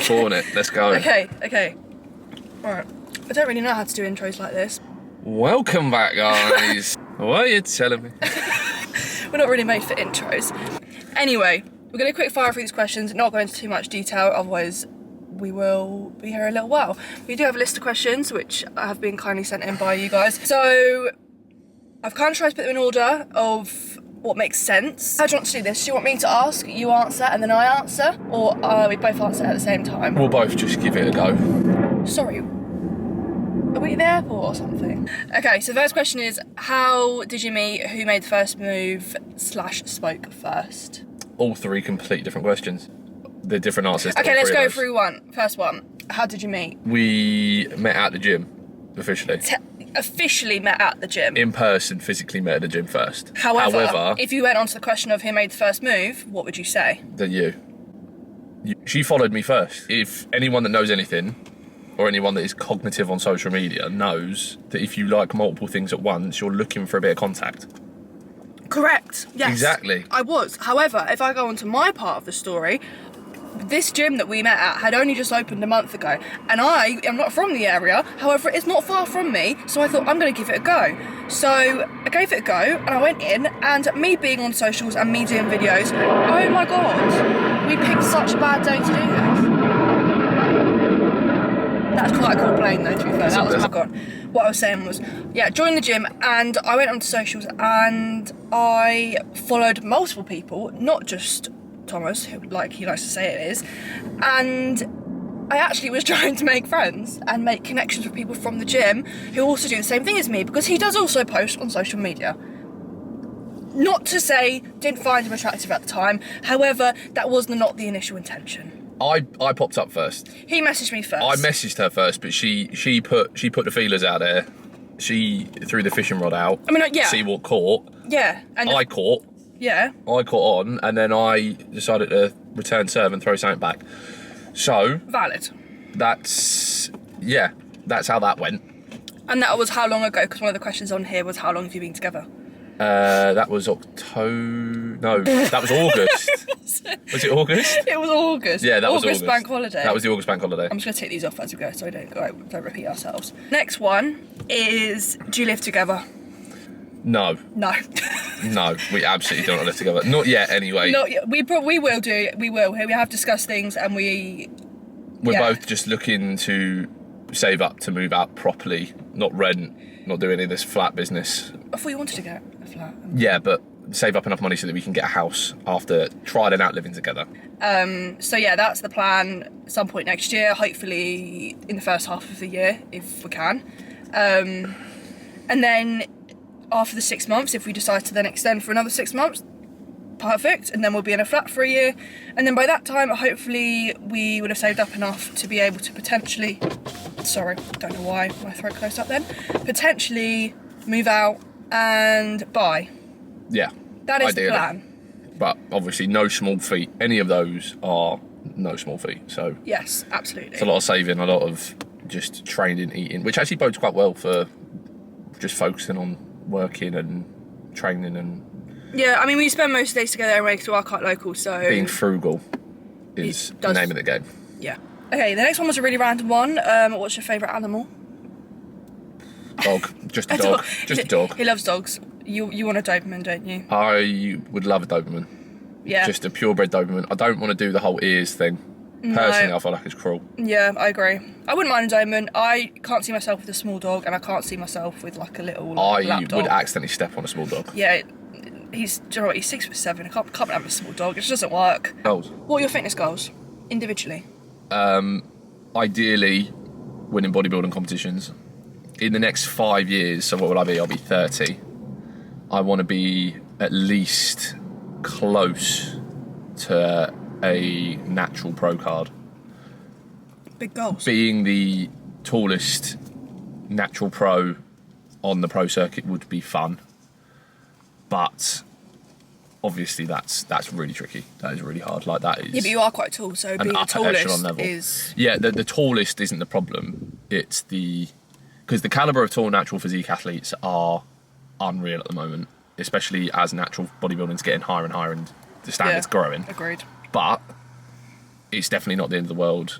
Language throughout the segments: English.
Pawn it. Let's go. Okay. Right. I don't really know how to do intros like this. Welcome back, guys. What are you telling me? We're not really made for intros. Anyway, we're going to quick fire through these questions, not go into too much detail, otherwise we will be here a little while. We do have a list of questions which have been kindly sent in by you guys. So I've kind of tried to put them in order of what makes sense. How do you want to do this? Do you want me to ask, you answer, and then I answer? Or we both answer at the same time? We'll both just give it a go. Sorry, are we at the airport or something? Okay, so the first question is, how did you meet? Who made the first move / spoke first? All three completely different questions. They're different answers. Okay, let's go through one. First one, how did you meet? We met at the gym, officially. Officially met at the gym? In person, physically met at the gym first. However, if you went on to the question of who made the first move, what would you say? Then you. She followed me first. If anyone that knows anything, or anyone that is cognitive on social media, knows that if you like multiple things at once, you're looking for a bit of contact. Correct, yes. Exactly. I was. However, if I go on to my part of the story, this gym that we met at had only just opened a month ago, and I am not from the area. However, it's not far from me, so I thought I'm going to give it a go. So I gave it a go, and I went in, and me being on socials and me doing videos, oh my god, we picked such a bad day to do this. That's quite a cool plane though, to be fair. That was gone. What I was saying was, yeah, joined the gym, and I went onto socials, and I followed multiple people, not just Thomas, who like he likes to say it is, and I actually was trying to make friends and make connections with people from the gym who also do the same thing as me, because he does also post on social media. Not to say didn't find him attractive at the time, however, that was not the initial intention. I popped up first. He messaged me first. I messaged her first, but she put the feelers out there. She threw the fishing rod out. I mean, yeah. See what caught. Yeah. And I caught. Yeah. I caught on, and then I decided to return serve and throw something back. So valid. That's how that went. And that was how long ago? Because one of the questions on here was how long have you been together? That was October. No, that was August. Was it August? It was August. Yeah, that was August. Bank holiday. That was the August bank holiday. I'm just going to take these off as we go so we don't repeat ourselves. Next one is, do you live together? No. No. No, we absolutely don't live together. Not yet, anyway. Not yet. We will do. We will. We have discussed things, and we're both just looking to save up to move out properly, not rent, not do any of this flat business. I thought you wanted to get a flat. Yeah, but save up enough money so that we can get a house after trying out living together. So yeah, that's the plan. At some point next year, hopefully in the first half of the year, if we can. And then after the 6 months, if we decide to then extend for another 6 months, perfect, and then we'll be in a flat for a year, and then by that time hopefully we would have saved up enough to be able to potentially, sorry, don't know why my throat closed up then, potentially move out and buy. Yeah, that is ideally. the plan. But obviously no small feat. Any of those are no small feat, so yes, absolutely, it's a lot of saving, a lot of just training, eating, which actually bodes quite well for just focusing on working and training. And yeah, I mean, we spend most days together anyway because we are quite local, so being frugal is the name of the game. Yeah. Okay, the next one was a really random one. What's your favourite animal? Dog. Just a dog. Just a dog. He loves dogs. You want a Doberman, don't you? I would love a Doberman. Yeah. Just a purebred Doberman. I don't want to do the whole ears thing. Personally, I feel like it's cruel. Yeah, I agree. I wouldn't mind a Doberman. I can't see myself with a small dog, and I can't see myself with like a little lap dog. Would accidentally step on a small dog. Yeah, he's 6'7". I can't have a small dog. It just doesn't work. Goals. What are your fitness goals, individually? Ideally, winning bodybuilding competitions. In the next 5 years, so what will I be? I'll be 30. I want to be at least close to a natural pro card. Big goals. Being the tallest natural pro on the pro circuit would be fun, but obviously that's really tricky. That is really hard. Like that is. Yeah, but you are quite tall, so being the tallest is. Yeah, the tallest isn't the problem. It's because the caliber of tall natural physique athletes are unreal at the moment, especially as natural bodybuilding's getting higher and higher and the standard's growing. Agreed. But it's definitely not the end of the world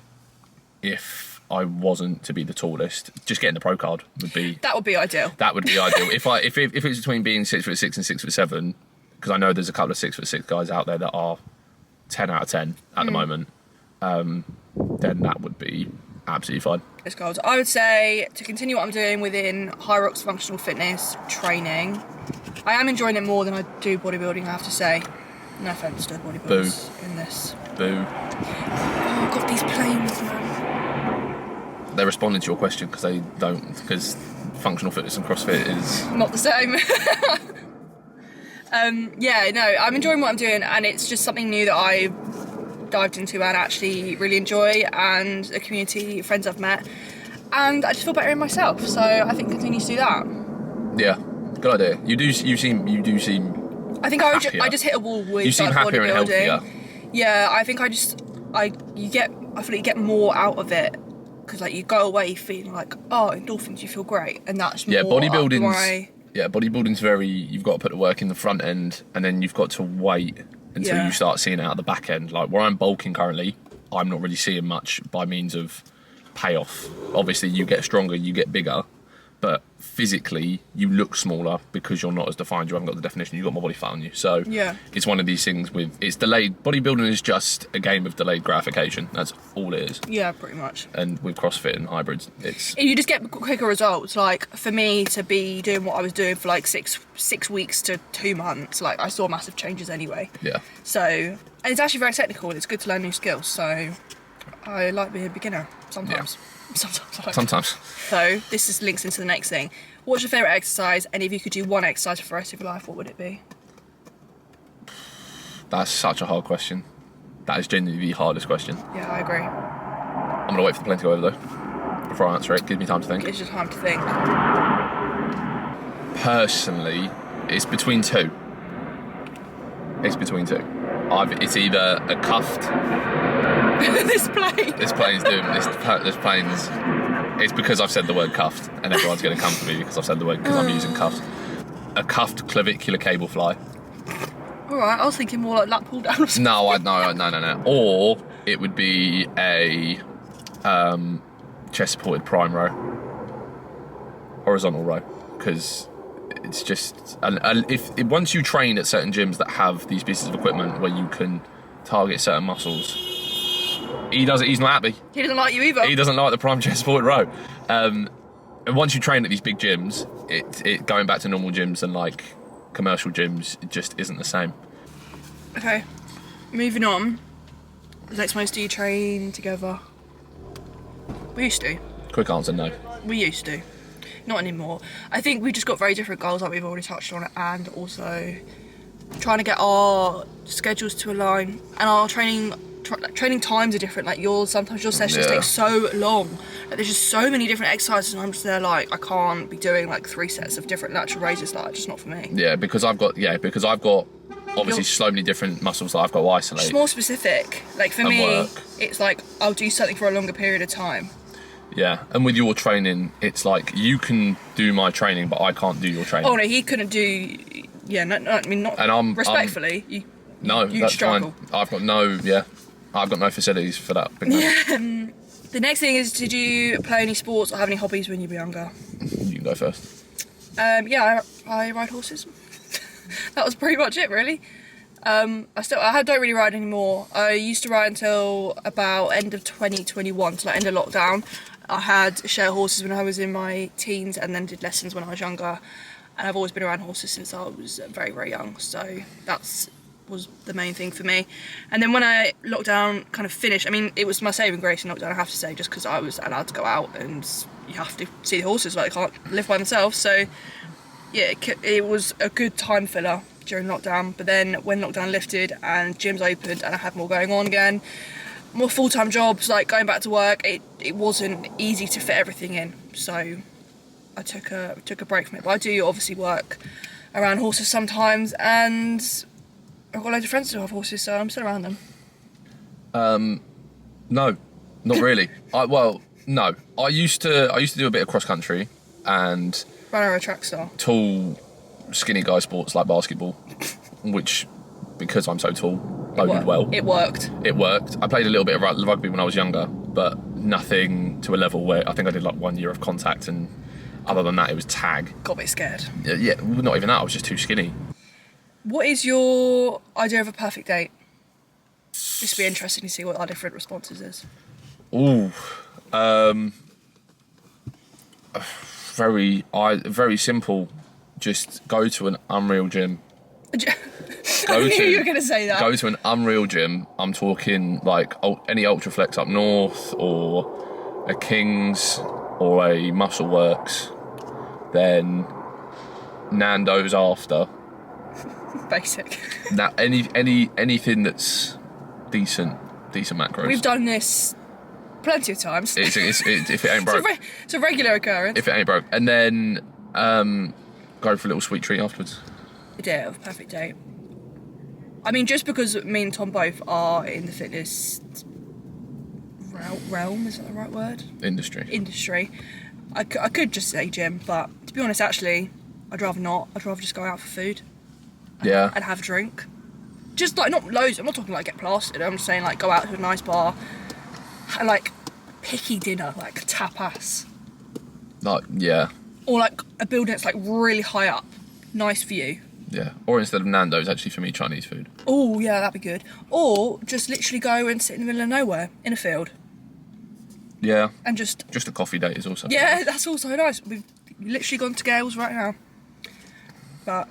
if I wasn't to be the tallest. Just getting the pro card would be... That would be ideal. That would be ideal. If it was between being 6'6" and 6'7", because I know there's a couple of 6'6" guys out there that are 10 out of 10 at the moment, then that would be absolutely fine. It's gold. I would say to continue what I'm doing within High Rocks functional fitness training. I am enjoying it more than I do bodybuilding, I have to say. No offence to bodybuilders in this. Boo. Oh, God, these planes, man. They're responding to your question because functional fitness and CrossFit is... Not the same. Yeah, no, I'm enjoying what I'm doing, and it's just something new that I dived into and actually really enjoy, and a community of friends I've met, and I just feel better in myself, so I think continue to do that. Yeah, good idea. You do seem I think I just hit a wall with you seem happier and healthier. Yeah, I think I feel like you get more out of it, because like you go away feeling like, oh, endorphins, you feel great, and that's more bodybuilding's very, you've got to put the work in the front end, and then you've got to wait until you start seeing it out the back end. Like where I'm bulking currently, I'm not really seeing much by means of payoff. Obviously you get stronger, you get bigger, but physically you look smaller because you're not as defined, you haven't got the definition, you've got more body fat on you. So it's one of these things it's delayed. Bodybuilding is just a game of delayed gratification. That's all it is. Yeah, pretty much. And with CrossFit and hybrids, you just get quicker results. Like for me to be doing what I was doing for like six weeks to 2 months, like I saw massive changes anyway. Yeah. So, and it's actually very technical, and it's good to learn new skills. So I like being a beginner sometimes. Yeah. Sometimes. So this links into the next thing. What's your favourite exercise? And if you could do one exercise for the rest of your life, what would it be? That's such a hard question. That is genuinely the hardest question. Yeah, I agree. I'm going to wait for the plane to go over though, before I answer it. Give me time to think. It's just time to think. Personally, it's between two. It's either a cuffed... This plane's doing this plane's... It's because I've said the word cuffed, and everyone's going to come for me because I've said the word, because I'm using cuffs. A cuffed clavicular cable fly. Alright, I was thinking more like lat pull down or something. No. Or it would be a chest supported prime row. Horizontal row. Because it's just... once you train at certain gyms that have these pieces of equipment where you can target certain muscles... He's not happy. He doesn't like you either. He doesn't like the prime chest supported row. And once you train at these big gyms, it going back to normal gyms and like commercial gyms, it just isn't the same. Okay, moving on. Next most do you train together? We used to. Quick answer, no. We used to. Not anymore. I think we've just got very different goals, like we've already touched on, and also trying to get our schedules to align, and our training times are different. Like sometimes your sessions take so long. Like there's just so many different exercises, and I'm just there like I can't be doing like 3 sets of different lateral raises. Like just not for me. Yeah, because I've got obviously so many different muscles that I've got to isolate. Just more specific. Like for me, it's like I'll do something for a longer period of time. Yeah, and with your training, it's like you can do my training, but I can't do your training. Oh no, he couldn't do. Yeah, no, I mean not. And respectfully, you that's struggle. Fine. I've got no facilities for that. The next thing is, did you play any sports or have any hobbies when you were younger? You can go first. Yeah, I ride horses. That was pretty much it, really. I don't really ride anymore. I used to ride until about end of 2021, so like end of lockdown. I had share horses when I was in my teens, and then did lessons when I was younger. And I've always been around horses since I was very, very young. So was the main thing for me. And then when lockdown kind of finished, I mean, it was my saving grace in lockdown, I have to say, just because I was allowed to go out and you have to see the horses, like they can't live by themselves. So yeah, it was a good time filler during lockdown. But then when lockdown lifted and gyms opened and I had more going on again, more full-time jobs, like going back to work, it wasn't easy to fit everything in. So I took a break from it. But I do obviously work around horses sometimes, and I've got loads of friends who have horses, so I'm still around them. No, not really. No. I used to do a bit of cross country and ran around a track star. Tall, skinny guy sports like basketball, which, because I'm so tall, boded well. It worked. I played a little bit of rugby when I was younger, but nothing to a level where I think I did like 1 year of contact, and other than that, it was tag. Got a bit scared. Yeah, not even that. I was just too skinny. What is your idea of a perfect date? This would be interesting to see what our different responses is. Ooh, very simple. Just go to an Unreal gym. I knew you were going to say that. Go to an Unreal gym. I'm talking like any Ultraflex up north, or a King's, or a Muscle Works. Then Nando's after. Basic. Now anything that's decent macros. We've done this plenty of times. If it ain't broke. It's a regular occurrence. If it ain't broke, and then go for a little sweet treat afterwards. Idea of perfect date. I mean, just because me and Tom both are in the fitness realm, is that the right word? Industry. I could just say gym, but to be honest, actually, I'd rather not. I'd rather just go out for food. And have a drink. Just like, not loads, I'm not talking like get plastered, I'm just saying like go out to a nice bar and like picky dinner, like tapas. Like, yeah. Or like a building that's like really high up, nice view. Yeah, or instead of Nando's, actually for me, Chinese food. Oh yeah, that'd be good. Or just literally go and sit in the middle of nowhere, in a field. Yeah. And just a coffee date is also yeah, nice. That's also nice. We've literally gone to Gales right now. But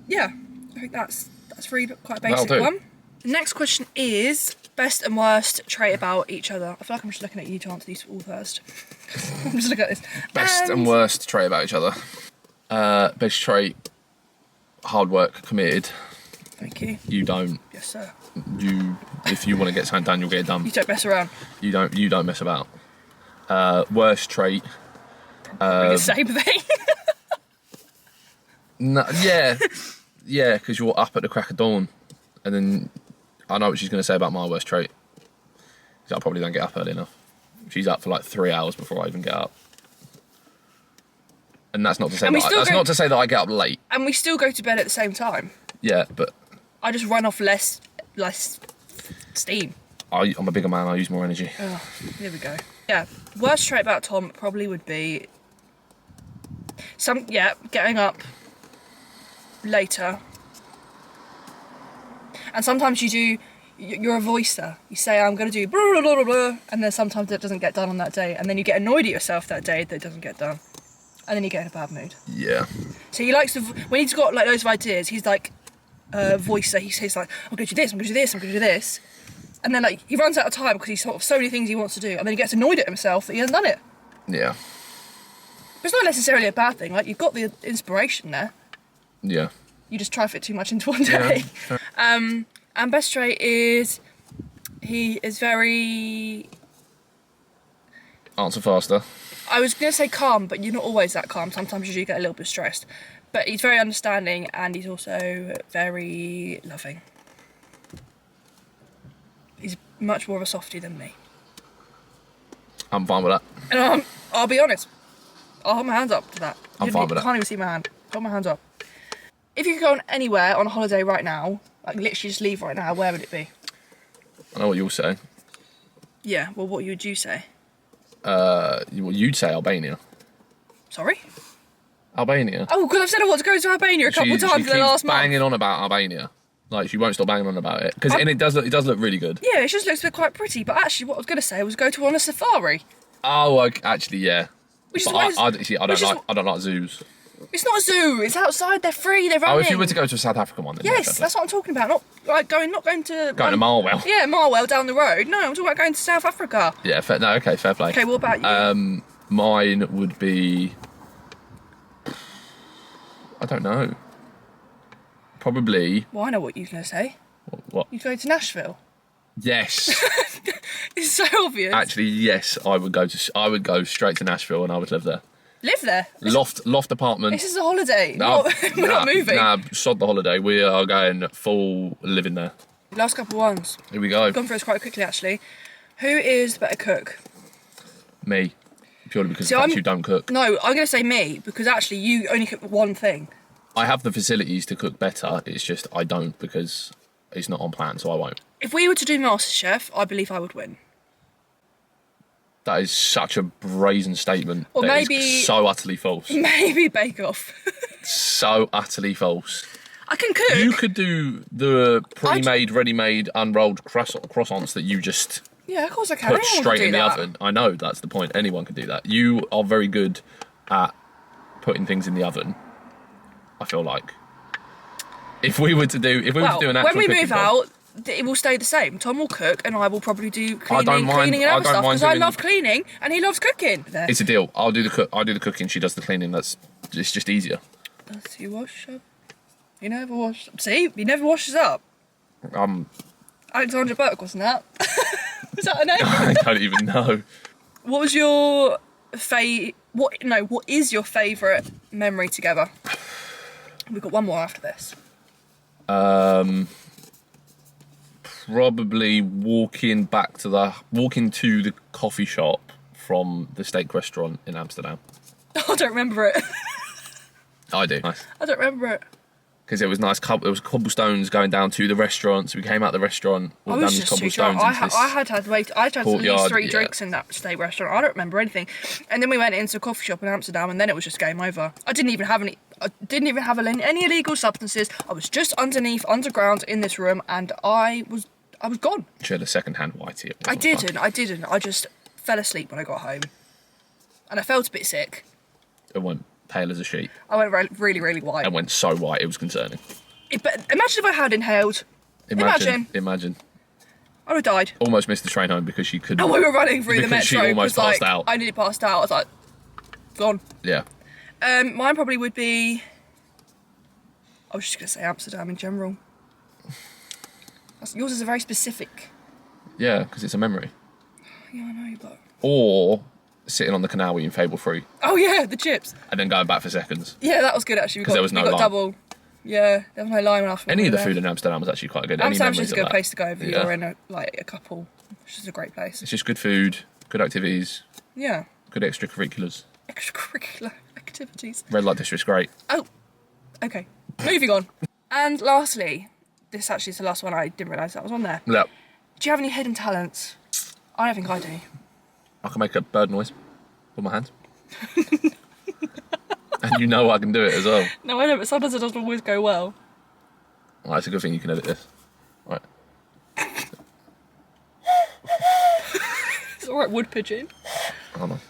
yeah, I think that's really quite a basic one. The next question is best and worst trait about each other. I feel like I'm just looking at you to answer these all first. I'm just looking at this. Best and worst trait about each other. Best trait, hard work, committed. Thank you. You don't. Yes, sir. If you want to get something done, you'll get it done. You don't mess around. You don't mess about. Worst trait. The same thing. No, yeah, because you're up at the crack of dawn, and then I know what she's going to say about my worst trait. I probably don't get up early enough. She's up for like 3 hours before I even get up, and that's not to say that I get up late. And we still go to bed at the same time. Yeah, but I just run off less steam. I'm a bigger man. I use more energy. Oh, here we go. Yeah, worst trait about Tom probably would be getting up later. And sometimes you're a voicer. You say, I'm going to do blah, blah, blah, blah, blah, and then sometimes it doesn't get done on that day, and then you get annoyed at yourself that day that it doesn't get done. And then you get in a bad mood. Yeah. So he likes to, when he's got like loads of ideas, he's like a voicer. He says like, I'm going to do this, I'm going to do this, I'm going to do this. And then like he runs out of time because he's sort of so many things he wants to do, and then he gets annoyed at himself that he hasn't done it. Yeah. But it's not necessarily a bad thing. Like, you've got the inspiration there. Yeah. You just try to fit too much into one day. Yeah. And best trait is he is very... Answer faster. I was going to say calm, but you're not always that calm. Sometimes you do get a little bit stressed. But he's very understanding, and he's also very loving. He's much more of a softie than me. I'm fine with that. And I'll be honest, I'll hold my hands up to that. I'm fine with that. You can't even see my hand. Hold my hands up. If you could go anywhere on a holiday right now, like literally just leave right now, where would it be? I know what you'll say. Yeah, well, what would you say? You'd say Albania. Sorry? Albania. Oh, because I've said I want to go to Albania a couple of times in the last month. She's banging on about Albania. Like, she won't stop banging on about it. And it does look really good. Yeah, it just looks quite pretty. But actually, what I was going to say was go to on a safari. Oh, actually, yeah. Which is I don't like zoos. It's not a zoo. It's outside. They're free. They're running. Oh, if you were to go to a South African one, then yes, that's what I'm talking about. Not going to Marwell. Yeah, Marwell down the road. No, I'm talking about going to South Africa. Yeah, fair play. Okay, what about you? Mine would be, I don't know. Probably. Well, I know what you're going to say. What? You'd go to Nashville. Yes. It's so obvious. Actually, yes, I would go straight to Nashville and I would live there. Live there? Loft apartment. This is a holiday. We're not moving. Nah, sod the holiday. We are going full living there. Last couple of ones. Here we go. We've gone through this quite quickly, actually. Who is the better cook? Me. Purely because you don't cook. No, I'm going to say me, because actually you only cook one thing. I have the facilities to cook better. It's just I don't because it's not on plan, so I won't. If we were to do MasterChef, I believe I would win. That is such a brazen statement. Or that maybe is so utterly false. Maybe Bake Off. So utterly false. I can cook. You could do the pre-made, ready-made, unrolled croissants that you just Yeah, of course I can. put Anyone straight can in do the that. oven. I know, that's the point. Anyone can do that. You are very good at putting things in the oven, I feel like. If we were to do an actual when we cooking move vlog, out, it will stay the same. Tom will cook, and I will probably do I don't mind- cleaning and I other don't stuff mind because I doing- love cleaning and he loves cooking. There. it's a deal. I'll do the cooking, she does the cleaning. It's just easier. Does he wash up? He never washes. See, he never washes up. Alexandra Burke, wasn't that? Was that her name? I don't even know. What was your What is your favourite memory together? We've got one more after this. Probably walking to the coffee shop from the steak restaurant in Amsterdam. I don't remember it. I do. Nice. I don't remember it. Because it was nice. It was cobblestones going down to the restaurant. So we came out the restaurant, I walked down was these just too drunk. cobblestones. I had at least courtyard, 3 yeah. drinks in that steak restaurant. I don't remember anything. And then we went into a coffee shop in Amsterdam, and then it was just game over. I didn't even have any illegal substances. I was just underground in this room, and I was gone. She had a second-hand whitey. I didn't. I just fell asleep when I got home, and I felt a bit sick. It went pale as a sheet. I went really, really white. It went so white, it was concerning. But imagine if I had inhaled. Imagine. I would have died. Almost missed the train home because she couldn't. And we were running through the because metro. she almost passed out. I nearly passed out. I was like, gone. Yeah. Mine probably would be. I was just going to say Amsterdam in general. Yours is a very specific. Yeah, because it's a memory. Yeah, I know, but. Or sitting on the canal eating Fable Free Oh yeah, the chips. and then going back for seconds. Yeah, that was good actually. We 'Cause there was no we got lime. double. Yeah, there was no lime enough. Any of the food in Amsterdam was actually quite good. Amsterdam's Any just a memories good of place to go if that? you're Yeah. in a couple. It's just a great place. It's just good food, good activities, Yeah. good extracurriculars. Extracurricular activities. Red Light District's great. Oh, okay. Moving on. And lastly, this actually is the last one. I didn't realise that was on there. Yeah. Do you have any hidden talents? I don't think I do. I can make a bird noise with my hands. And you know I can do it as well. No, I know, but sometimes it doesn't always go well. Right, it's a good thing you can edit this. Right. It's alright, wood pigeon. Hold on.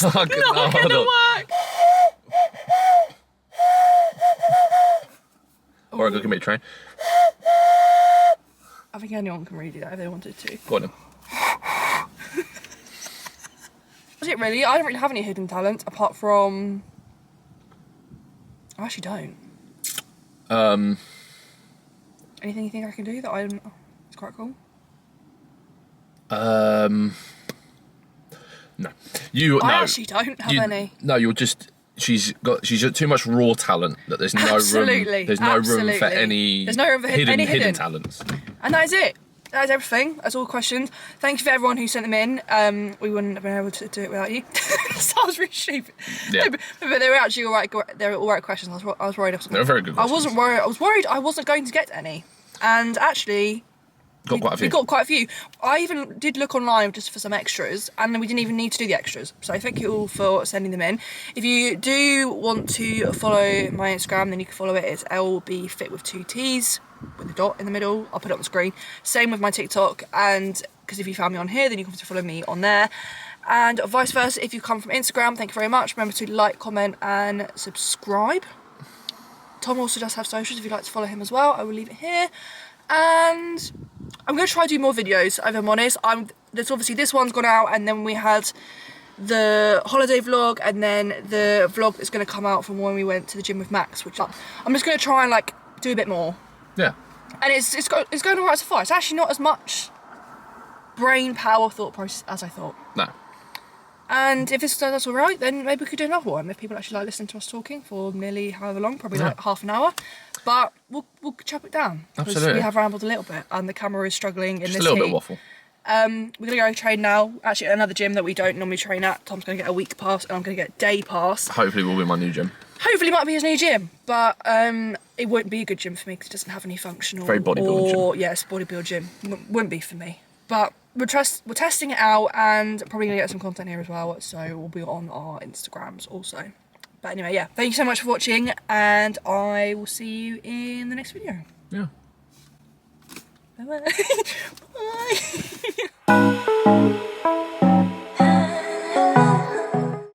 Not gonna work. Or a good commit train. I think anyone can really do that if they wanted to. Go on then. Was it really? I don't really have any hidden talent apart from. I actually don't. Anything you think I can do that it's quite cool? No. You I no. actually don't have any. No, you're just. She's got too much raw talent that there's no room. Absolutely, There's no room for absolutely. any. There's no room for any hidden hidden. talents. And that is it. That is everything. That's all the questions. Thank you for everyone who sent them in. We wouldn't have been able to do it without you. Sounds really stupid. Yeah. No, but they were actually all right. They were all right questions. I was worried. They were very good I questions. wasn't worried. I was worried I wasn't going to get any. And actually, Got quite a few. we got quite a few. I even did look online just for some extras, and then we didn't even need to do the extras. So thank you all for sending them in. If you do want to follow my Instagram, then you can follow it. It's LBFit with 2 T's with a dot in the middle. I'll put it on the screen. Same with my TikTok, and because if you found me on here, then you can follow me on there. And vice versa, if you come from Instagram, thank you very much. Remember to like, comment, and subscribe. Tom also does have socials if you'd like to follow him as well. I will leave it here. And I'm going to try to do more videos, if I'm honest. There's obviously this one's gone out, and then we had the holiday vlog, and then the vlog that's going to come out from when we went to the gym with Max, which I'm just going to try and like do a bit more. Yeah. And it's going all right so far. It's actually not as much brain power thought process as I thought. No. And if that's all right, then maybe we could do another one. If people actually like listening to us talking for nearly however long, probably like half an hour. But we'll chop it down. Because Absolutely. we have rambled a little bit, and the camera is struggling in Just this a little heat. bit of waffle. We're going to go train now. Actually, another gym that we don't normally train at. Tom's going to get a week pass, and I'm going to get a day pass. Hopefully we'll be in my new gym. Hopefully it might be his new gym, but it won't be a good gym for me because it doesn't have any functional. Very bodybuilding gym. Yeah, it's a bodybuild gym. Wouldn't be for me. But we're testing it out and probably going to get some content here as well, so we'll be on our Instagrams also. But anyway, yeah, thank you so much for watching and I will see you in the next video. Yeah. Bye-bye. Bye.